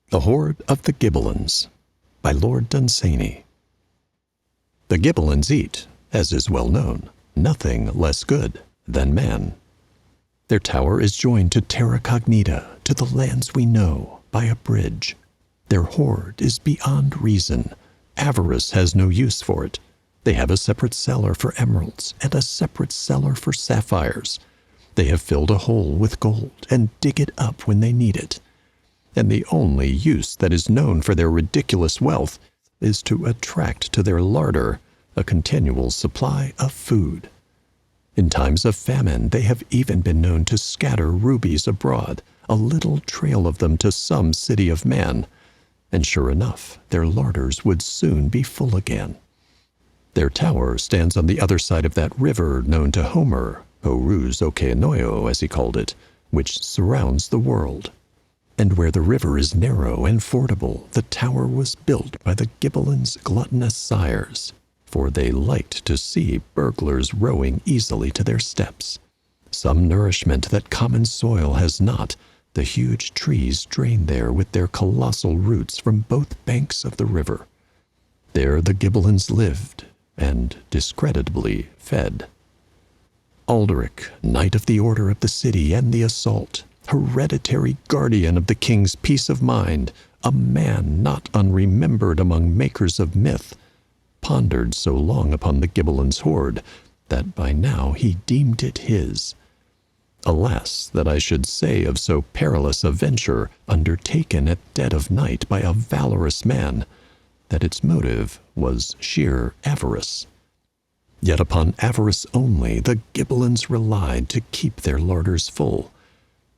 The Hoard of the Gibbelins by Lord Dunsany. The Gibbelins eat, as is well known, nothing less good than man. Their tower is joined to terra cognita, to the lands we know, by a bridge. Their hoard is beyond reason. Avarice has no use for it. They have a separate cellar for emeralds and a separate cellar for sapphires. They have filled a hole with gold and dig it up when they need it. And the only use that is known for their ridiculous wealth is to attract to their larder a continual supply of food. In times of famine, they have even been known to scatter rubies abroad, a little trail of them to some city of man, and sure enough, their larders would soon be full again. Their tower stands on the other side of that river known to Homer, Horus Okeanoio as he called it, which surrounds the world. And where the river is narrow and fordable, the tower was built by the Gibbelins' gluttonous sires, for they liked to see burglars rowing easily to their steps. Some nourishment that common soil has not, the huge trees drain there with their colossal roots from both banks of the river. There the Gibbelins lived, and discreditably fed. Alderic, Knight of the Order of the City and the Assault, hereditary guardian of the king's peace of mind, a man not unremembered among makers of myth, pondered so long upon the Gibbelins' hoard that by now he deemed it his. Alas, that I should say of so perilous a venture, undertaken at dead of night by a valorous man, that its motive was sheer avarice. Yet upon avarice only the Gibbelins relied to keep their larders full,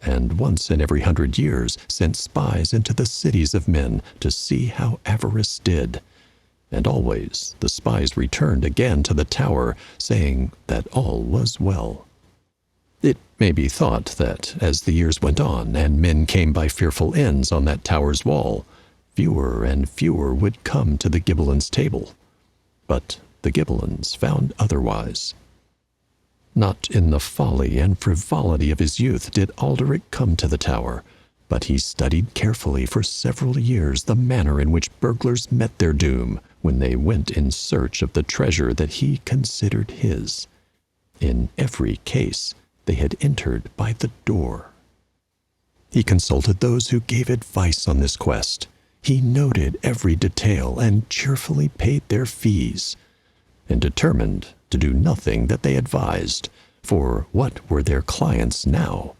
and once in every 100 years sent spies into the cities of men to see how avarice did. And always the spies returned again to the tower, saying that all was well. It may be thought that, as the years went on, and men came by fearful ends on that tower's wall, fewer and fewer would come to the Gibbelins' table. But the Gibbelins found otherwise. Not in the folly and frivolity of his youth did Alderic come to the tower, but he studied carefully for several years the manner in which burglars met their doom when they went in search of the treasure that he considered his. In every case, they had entered by the door. He consulted those who gave advice on this quest. He noted every detail and cheerfully paid their fees, and determined to do nothing that they advised, for what were their clients now?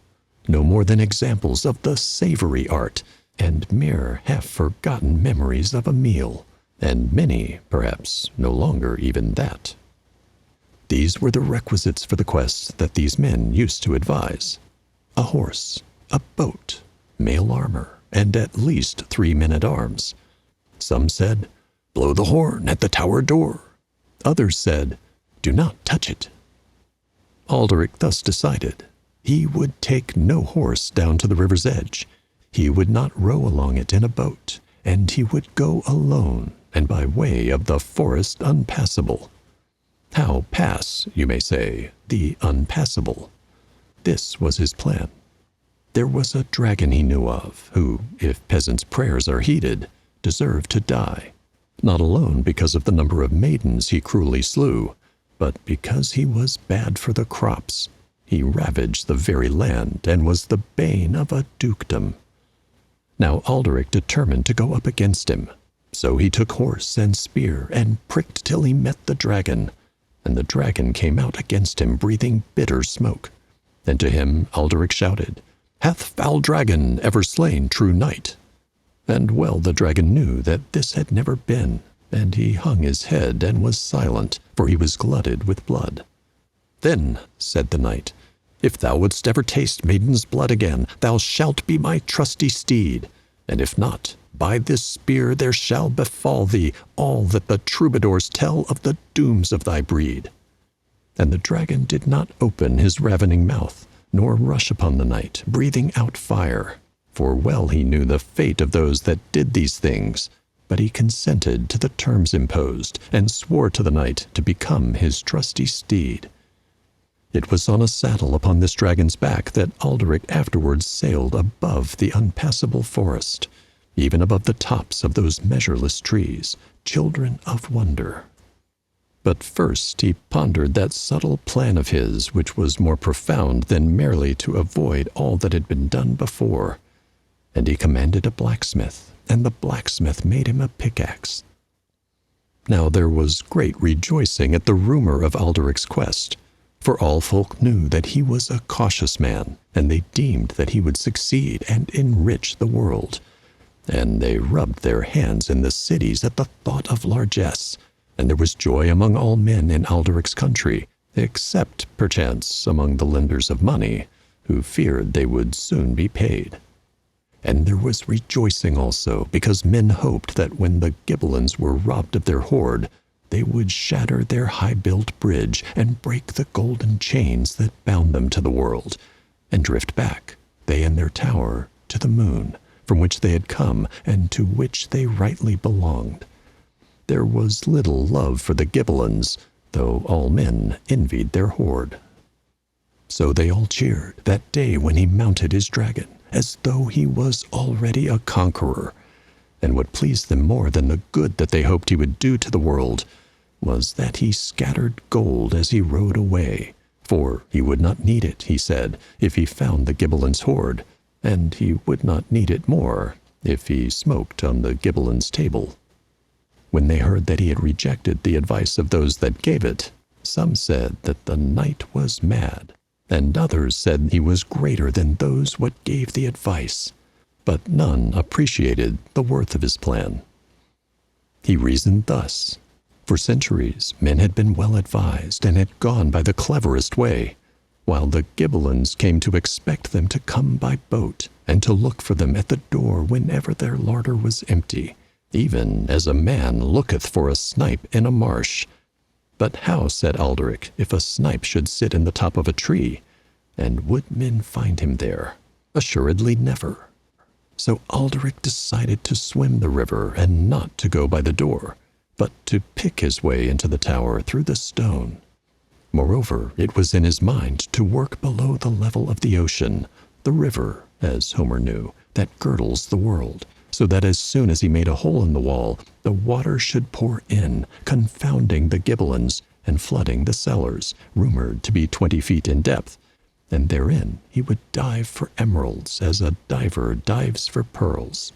No more than examples of the savory art, and mere half-forgotten memories of a meal, and many, perhaps, no longer even that. These were the requisites for the quest that these men used to advise: a horse, a boat, mail armor, and at least 3 men-at-arms. Some said, "Blow the horn at the tower door." Others said, "Do not touch it." Alderic thus decided. He would take no horse down to the river's edge. He would not row along it in a boat, and he would go alone and by way of the forest unpassable. How pass, you may say, the unpassable? This was his plan. There was a dragon he knew of, who, if peasants' prayers are heeded, deserved to die, not alone because of the number of maidens he cruelly slew, but because he was bad for the crops. He ravaged the very land and was the bane of a dukedom. Now Alderic determined to go up against him, so he took horse and spear and pricked till he met the dragon, and the dragon came out against him breathing bitter smoke. And to him Alderic shouted, "Hath foul dragon ever slain true knight?" And well the dragon knew that this had never been, and he hung his head and was silent, for he was glutted with blood. "Then," said the knight, "if thou wouldst ever taste maiden's blood again, thou shalt be my trusty steed, and if not, by this spear there shall befall thee all that the troubadours tell of the dooms of thy breed." And the dragon did not open his ravening mouth, nor rush upon the knight, breathing out fire, for well he knew the fate of those that did these things, but he consented to the terms imposed, and swore to the knight to become his trusty steed. It was on a saddle upon this dragon's back that Alderic afterwards sailed above the unpassable forest, even above the tops of those measureless trees, children of wonder. But first he pondered that subtle plan of his which was more profound than merely to avoid all that had been done before. And he commanded a blacksmith, and the blacksmith made him a pickaxe. Now there was great rejoicing at the rumor of Alderic's quest, for all folk knew that he was a cautious man, and they deemed that he would succeed and enrich the world. And they rubbed their hands in the cities at the thought of largesse, and there was joy among all men in Alderic's country, except, perchance, among the lenders of money, who feared they would soon be paid. And there was rejoicing also, because men hoped that when the Gibbelins were robbed of their hoard, they would shatter their high-built bridge and break the golden chains that bound them to the world, and drift back, they and their tower, to the moon, from which they had come and to which they rightly belonged. There was little love for the Gibbelins, though all men envied their hoard. So they all cheered that day when he mounted his dragon, as though he was already a conqueror. And what pleased them more than the good that they hoped he would do to the world was that he scattered gold as he rode away, for he would not need it, he said, if he found the Gibbelins' hoard, and he would not need it more if he smoked on the Gibbelins' table. When they heard that he had rejected the advice of those that gave it, some said that the knight was mad, and others said he was greater than those what gave the advice, but none appreciated the worth of his plan. He reasoned thus. For centuries men had been well advised and had gone by the cleverest way, while the Gibbelins came to expect them to come by boat and to look for them at the door whenever their larder was empty, even as a man looketh for a snipe in a marsh. But how, said Alderic, if a snipe should sit in the top of a tree? And would men find him there? Assuredly never. So Alderic decided to swim the river and not to go by the door, but to pick his way into the tower through the stone. Moreover, it was in his mind to work below the level of the ocean, the river, as Homer knew, that girdles the world, so that as soon as he made a hole in the wall, the water should pour in, confounding the Gibbelins and flooding the cellars, rumored to be 20 feet in depth, and therein he would dive for emeralds as a diver dives for pearls.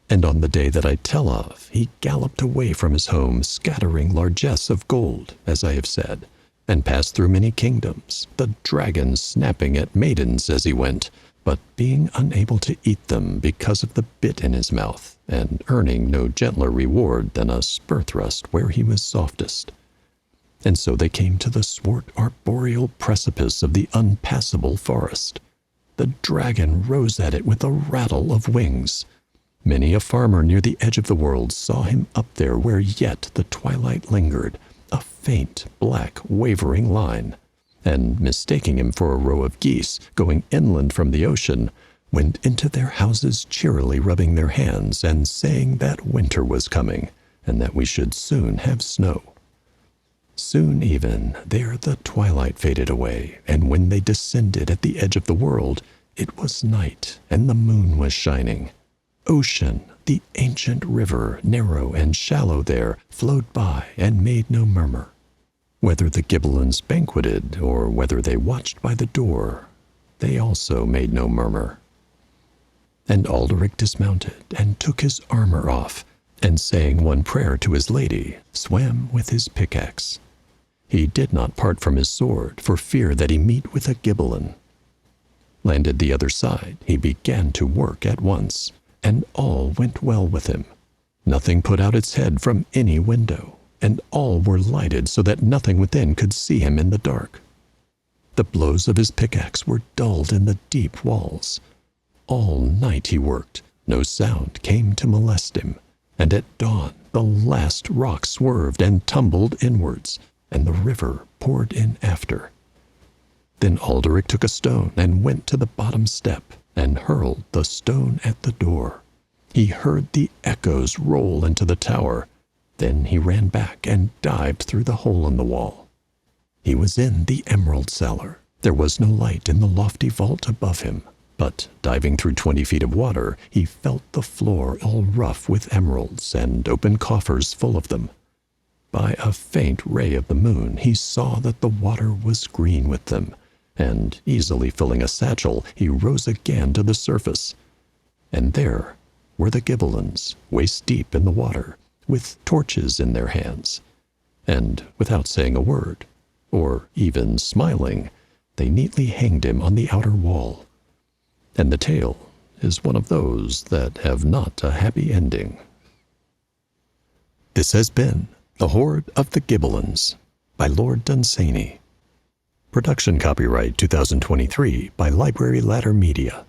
And on the day that I tell of, he galloped away from his home, scattering largesse of gold, as I have said, and passed through many kingdoms, the dragon snapping at maidens as he went, but being unable to eat them because of the bit in his mouth, and earning no gentler reward than a spur thrust where he was softest. And so they came to the swart arboreal precipice of the unpassable forest. The dragon rose at it with a rattle of wings. Many a farmer near the edge of the world saw him up there where yet the twilight lingered, a faint, black, wavering line, and, mistaking him for a row of geese going inland from the ocean, went into their houses cheerily rubbing their hands and saying that winter was coming, and that we should soon have snow. Soon even there the twilight faded away, and when they descended at the edge of the world, it was night, and the moon was shining. Ocean, the ancient river, narrow and shallow there, flowed by and made no murmur. Whether the Gibbelins banqueted, or whether they watched by the door, they also made no murmur. And Alderic dismounted, and took his armor off, and saying one prayer to his lady, swam with his pickaxe. He did not part from his sword, for fear that he meet with a Gibbelin. Landed the other side, he began to work at once, and all went well with him. Nothing put out its head from any window, and all were lighted so that nothing within could see him in the dark. The blows of his pickaxe were dulled in the deep walls. All night he worked, no sound came to molest him, and at dawn the last rock swerved and tumbled inwards, and the river poured in after. Then Alderic took a stone and went to the bottom step, and hurled the stone at the door. He heard the echoes roll into the tower. Then he ran back and dived through the hole in the wall. He was in the emerald cellar. There was no light in the lofty vault above him. But diving through 20 feet of water, he felt the floor all rough with emeralds and open coffers full of them. By a faint ray of the moon, he saw that the water was green with them, and easily filling a satchel, he rose again to the surface. And there were the Gibbelins, waist deep in the water, with torches in their hands. And without saying a word, or even smiling, they neatly hanged him on the outer wall. And the tale is one of those that have not a happy ending. This has been The Hoard of the Gibbelins by Lord Dunsany. Production copyright 2023 by Library Ladder Media.